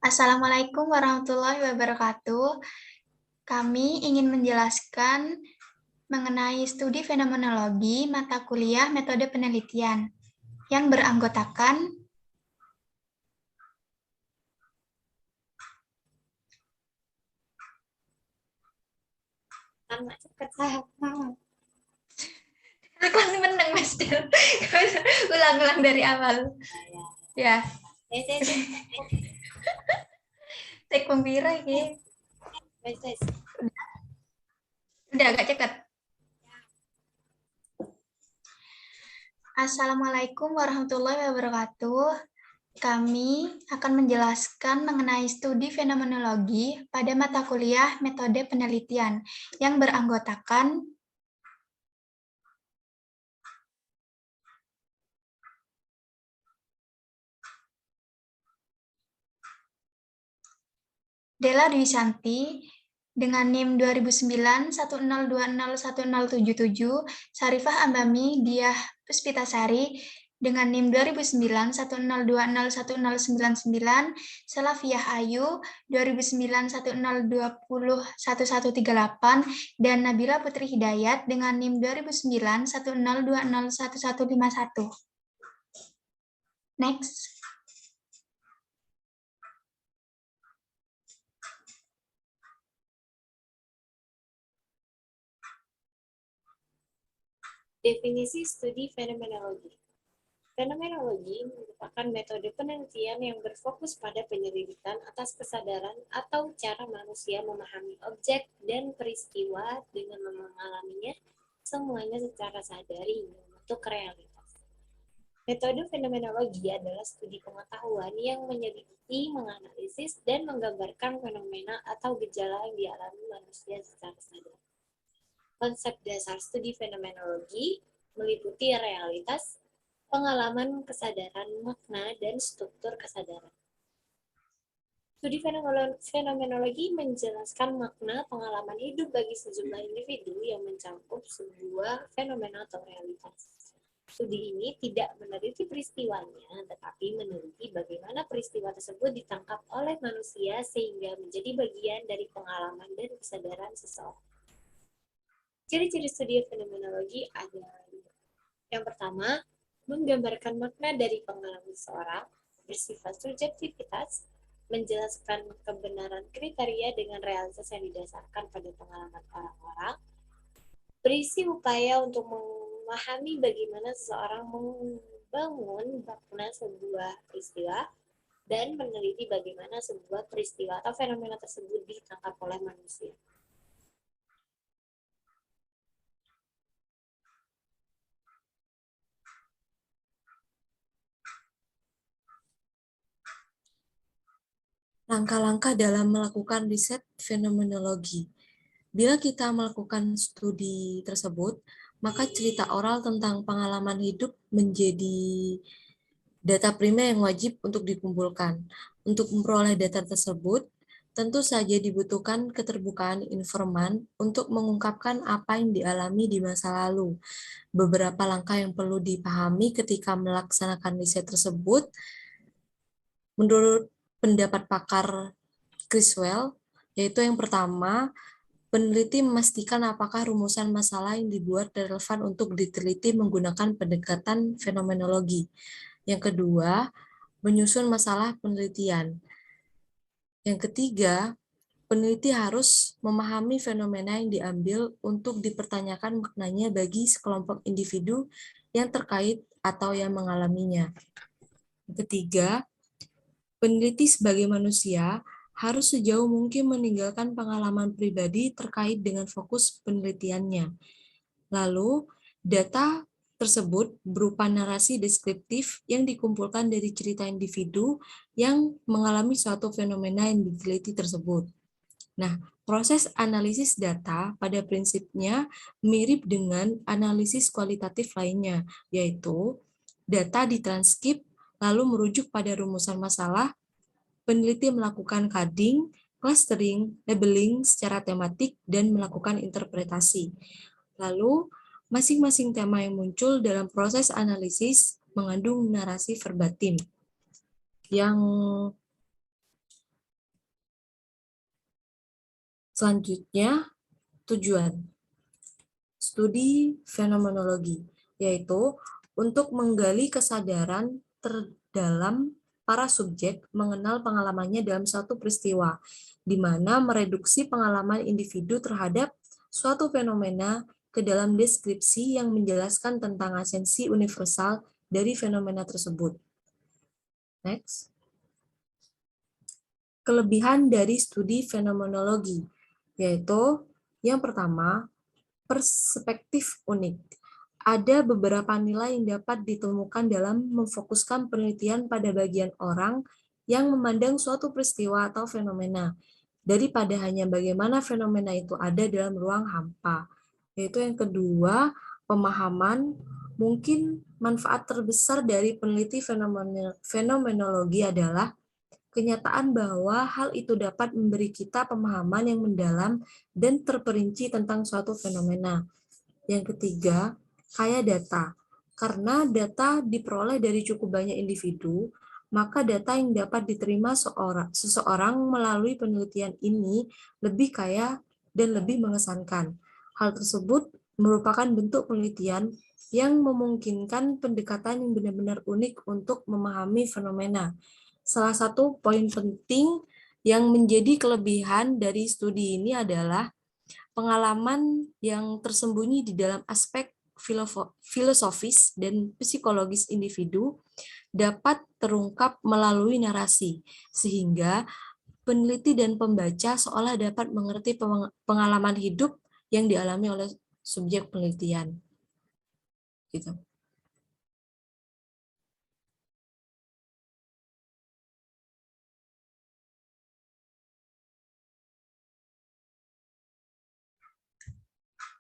Assalamualaikum warahmatullahi wabarakatuh. Kami ingin menjelaskan mengenai studi fenomenologi mata kuliah metode penelitian yang beranggotakan Anak cepat saya. aku menang Mas Del. Ulang-ulang dari awal. Ya, cek pembira ini. Udah agak cekat. Assalamualaikum warahmatullahi wabarakatuh. Kami akan menjelaskan mengenai studi fenomenologi pada mata kuliah metode penelitian yang beranggotakan Della Dwi Santi dengan NIM 2009 10201077, Sarifah Ambami Diah Puspitasari dengan NIM 2009 10201099, Salafiyah Ayu 2009 10201138, dan Nabila Putri Hidayat dengan NIM 2009 10201151. Next. Definisi studi fenomenologi. Fenomenologi merupakan metode penelitian yang berfokus pada penyelidikan atas kesadaran atau cara manusia memahami objek dan peristiwa dengan mengalaminya semuanya secara sadar hingga membentuk realitas. Metode fenomenologi adalah studi pengetahuan yang menyelidiki, menganalisis, dan menggambarkan fenomena atau gejala yang dialami manusia secara sadar. Konsep dasar studi fenomenologi meliputi realitas, pengalaman kesadaran, makna, dan struktur kesadaran. Studi fenomenologi menjelaskan makna pengalaman hidup bagi sejumlah individu yang mencakup sebuah fenomena atau realitas. Studi ini tidak meneliti peristiwanya, tetapi meneliti bagaimana peristiwa tersebut ditangkap oleh manusia sehingga menjadi bagian dari pengalaman dan kesadaran seseorang. Ciri-ciri studi fenomenologi adalah yang pertama, menggambarkan makna dari pengalaman seseorang, bersifat subjektivitas, menjelaskan kebenaran kriteria dengan realitas yang didasarkan pada pengalaman orang-orang, berisi upaya untuk memahami bagaimana seseorang membangun makna sebuah peristiwa, dan meneliti bagaimana sebuah peristiwa atau fenomena tersebut ditangkap oleh manusia. Langkah-langkah dalam melakukan riset fenomenologi. Bila kita melakukan studi tersebut, maka cerita oral tentang pengalaman hidup menjadi data primer yang wajib untuk dikumpulkan. Untuk memperoleh data tersebut, tentu saja dibutuhkan keterbukaan informan untuk mengungkapkan apa yang dialami di masa lalu. Beberapa langkah yang perlu dipahami ketika melaksanakan riset tersebut, menurut pendapat pakar Criswell, yaitu yang pertama, peneliti memastikan apakah rumusan masalah yang dibuat relevan untuk diteliti menggunakan pendekatan fenomenologi. Yang kedua, menyusun masalah penelitian. Yang ketiga, peneliti harus memahami fenomena yang diambil untuk dipertanyakan maknanya bagi sekelompok individu yang terkait atau yang mengalaminya. Yang ketiga, peneliti sebagai manusia harus sejauh mungkin meninggalkan pengalaman pribadi terkait dengan fokus penelitiannya. Lalu, data tersebut berupa narasi deskriptif yang dikumpulkan dari cerita individu yang mengalami suatu fenomena yang diteliti tersebut. Nah, proses analisis data pada prinsipnya mirip dengan analisis kualitatif lainnya, yaitu data ditranskrip lalu merujuk pada rumusan masalah. Peneliti melakukan coding, clustering, labeling secara tematik, dan melakukan interpretasi. Lalu, masing-masing tema yang muncul dalam proses analisis mengandung narasi verbatim yang Selanjutnya, tujuan studi fenomenologi, yaitu untuk menggali kesadaran terdalam para subjek mengenal pengalamannya dalam suatu peristiwa, di mana mereduksi pengalaman individu terhadap suatu fenomena ke dalam deskripsi yang menjelaskan tentang esensi universal dari fenomena tersebut. Next. Kelebihan dari studi fenomenologi, yaitu yang pertama, perspektif unik. Ada beberapa nilai yang dapat ditemukan dalam memfokuskan penelitian pada bagian orang yang memandang suatu peristiwa atau fenomena, daripada hanya bagaimana fenomena itu ada dalam ruang hampa. Yaitu yang kedua, pemahaman. Mungkin manfaat terbesar dari peneliti fenomenologi adalah kenyataan bahwa hal itu dapat memberi kita pemahaman yang mendalam dan terperinci tentang suatu fenomena. Yang ketiga, kaya data. Karena data diperoleh dari cukup banyak individu, maka data yang dapat diterima seseorang melalui penelitian ini lebih kaya dan lebih mengesankan. Hal tersebut merupakan bentuk penelitian yang memungkinkan pendekatan yang benar-benar unik untuk memahami fenomena. Salah satu poin penting yang menjadi kelebihan dari studi ini adalah pengalaman yang tersembunyi di dalam aspek filosofis dan psikologis individu dapat terungkap melalui narasi, sehingga peneliti dan pembaca seolah dapat mengerti pengalaman hidup yang dialami oleh subjek penelitian. Gitu.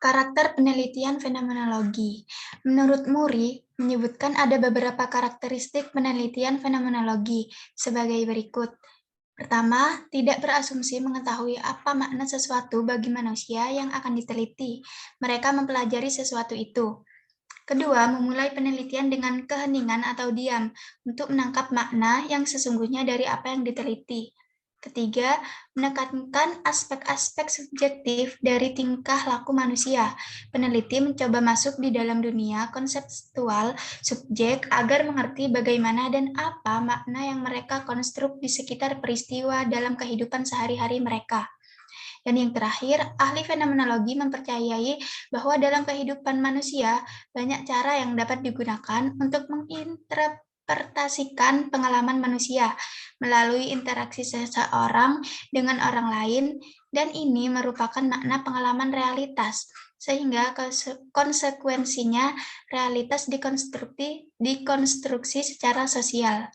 Karakter penelitian fenomenologi. Menurut Muri, menyebutkan ada beberapa karakteristik penelitian fenomenologi sebagai berikut. Pertama, tidak berasumsi mengetahui apa makna sesuatu bagi manusia yang akan diteliti. Mereka mempelajari sesuatu itu. Kedua, memulai penelitian dengan keheningan atau diam untuk menangkap makna yang sesungguhnya dari apa yang diteliti. Ketiga, menekankan aspek-aspek subjektif dari tingkah laku manusia. Peneliti mencoba masuk di dalam dunia konseptual subjek agar mengerti bagaimana dan apa makna yang mereka konstruk di sekitar peristiwa dalam kehidupan sehari-hari mereka. Dan yang terakhir, ahli fenomenologi mempercayai bahwa dalam kehidupan manusia banyak cara yang dapat digunakan untuk menginterpretasikan pengalaman manusia melalui interaksi seseorang dengan orang lain, dan ini merupakan makna pengalaman realitas, sehingga konsekuensinya realitas dikonstruksi secara sosial.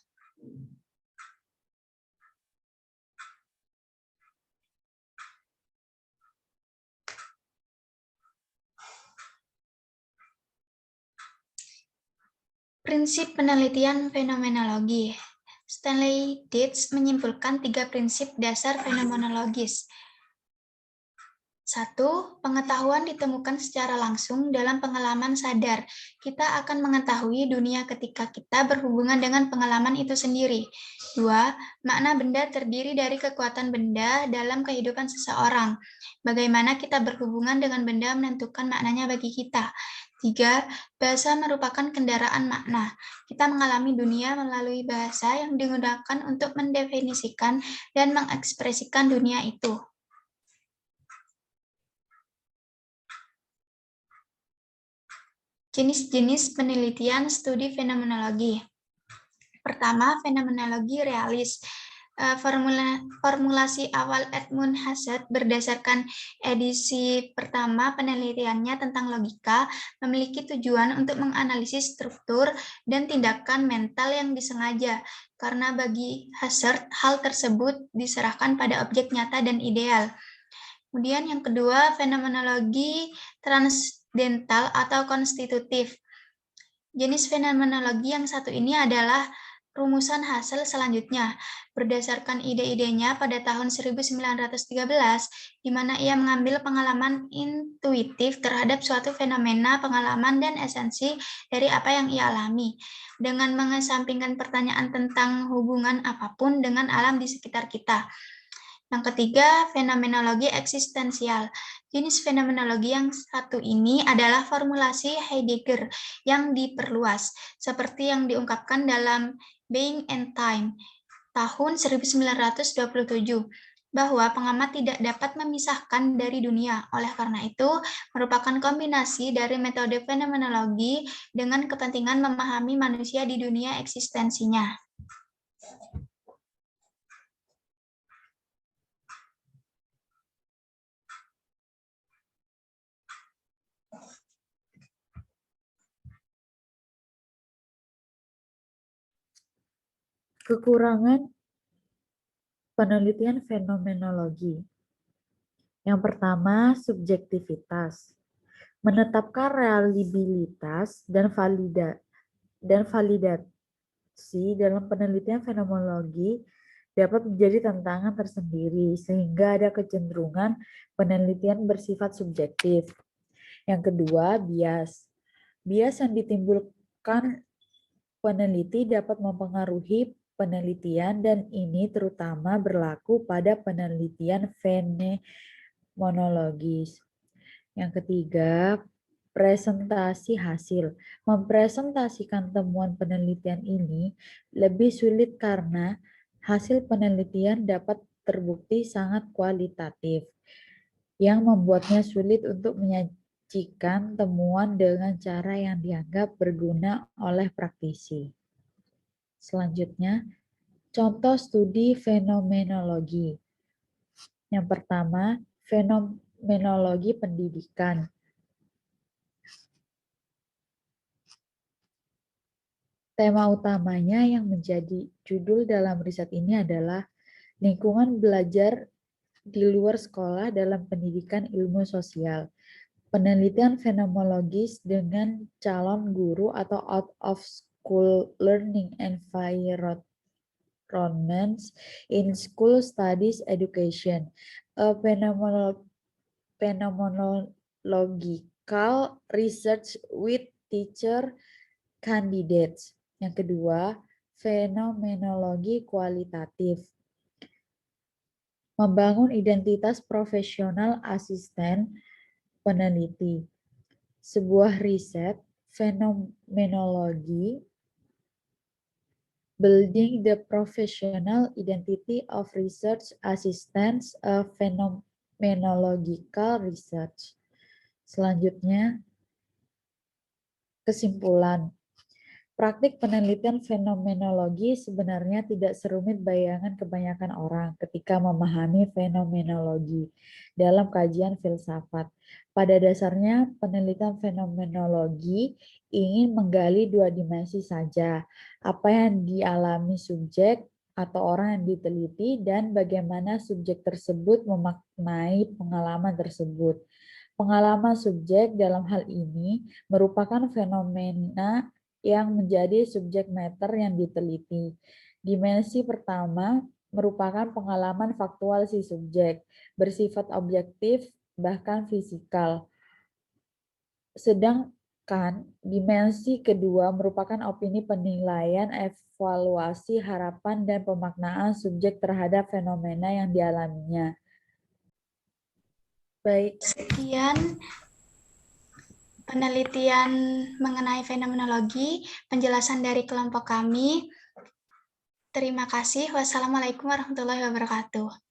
Prinsip penelitian fenomenologi. Stanley Dietz menyimpulkan 3 prinsip dasar fenomenologis. 1. Pengetahuan ditemukan secara langsung dalam pengalaman sadar. Kita akan mengetahui dunia ketika kita berhubungan dengan pengalaman itu sendiri. 2. Makna benda terdiri dari kekuatan benda dalam kehidupan seseorang. Bagaimana kita berhubungan dengan benda menentukan maknanya bagi kita. 3. Bahasa merupakan kendaraan makna. Kita mengalami dunia melalui bahasa yang digunakan untuk mendefinisikan dan mengekspresikan dunia itu. Jenis-jenis penelitian studi fenomenologi. Pertama, fenomenologi realis. Formulasi awal Edmund Husserl berdasarkan edisi pertama penelitiannya tentang logika memiliki tujuan untuk menganalisis struktur dan tindakan mental yang disengaja, karena bagi Husserl hal tersebut diserahkan pada objek nyata dan ideal. Kemudian yang kedua, fenomenologi transdental atau konstitutif. Jenis fenomenologi yang satu ini adalah rumusan Husserl selanjutnya, berdasarkan ide-idenya pada tahun 1913, di mana ia mengambil pengalaman intuitif terhadap suatu fenomena, pengalaman, dan esensi dari apa yang ia alami, dengan mengesampingkan pertanyaan tentang hubungan apapun dengan alam di sekitar kita. Yang ketiga, fenomenologi eksistensial. Jenis fenomenologi yang satu ini adalah formulasi Heidegger yang diperluas, seperti yang diungkapkan dalam Being and Time, tahun 1927, bahwa pengamat tidak dapat memisahkan dari dunia. Oleh karena itu, merupakan kombinasi dari metode fenomenologi dengan kepentingan memahami manusia di dunia eksistensinya. Kekurangan penelitian fenomenologi. Yang pertama, subjektivitas. Menetapkan reliabilitas dan validasi dalam penelitian fenomenologi dapat menjadi tantangan tersendiri, sehingga ada kecenderungan penelitian bersifat subjektif. Yang kedua, bias. Bias yang ditimbulkan peneliti dapat mempengaruhi penelitian, dan ini terutama berlaku pada penelitian fenomenologis. Yang ketiga, presentasi hasil. Mempresentasikan temuan penelitian ini lebih sulit karena hasil penelitian dapat terbukti sangat kualitatif, yang membuatnya sulit untuk menyajikan temuan dengan cara yang dianggap berguna oleh praktisi. Selanjutnya, contoh studi fenomenologi. Yang pertama, fenomenologi pendidikan. Tema utamanya yang menjadi judul dalam riset ini adalah lingkungan belajar di luar sekolah dalam pendidikan ilmu sosial. Penelitian fenomenologis dengan calon guru atau out of school learning environments in school studies education. A phenomenological research with teacher candidates. Yang kedua, fenomenologi kualitatif. Membangun identitas profesional asisten peneliti. Sebuah riset fenomenologi building the professional identity of research assistants, a phenomenological research. Selanjutnya, kesimpulan. Praktik penelitian fenomenologi sebenarnya tidak serumit bayangan kebanyakan orang ketika memahami fenomenologi dalam kajian filsafat. Pada dasarnya, penelitian fenomenologi ingin menggali dua dimensi saja, apa yang dialami subjek atau orang yang diteliti dan bagaimana subjek tersebut memaknai pengalaman tersebut. Pengalaman subjek dalam hal ini merupakan fenomena yang menjadi subjek matter yang diteliti. Dimensi pertama merupakan pengalaman faktual si subjek, bersifat objektif bahkan fisikal. Sedangkan dimensi kedua merupakan opini, penilaian, evaluasi, harapan, dan pemaknaan subjek terhadap fenomena yang dialaminya. Baik, Sekian penelitian mengenai fenomenologi, penjelasan dari kelompok kami. Terima kasih. Wassalamualaikum warahmatullahi wabarakatuh.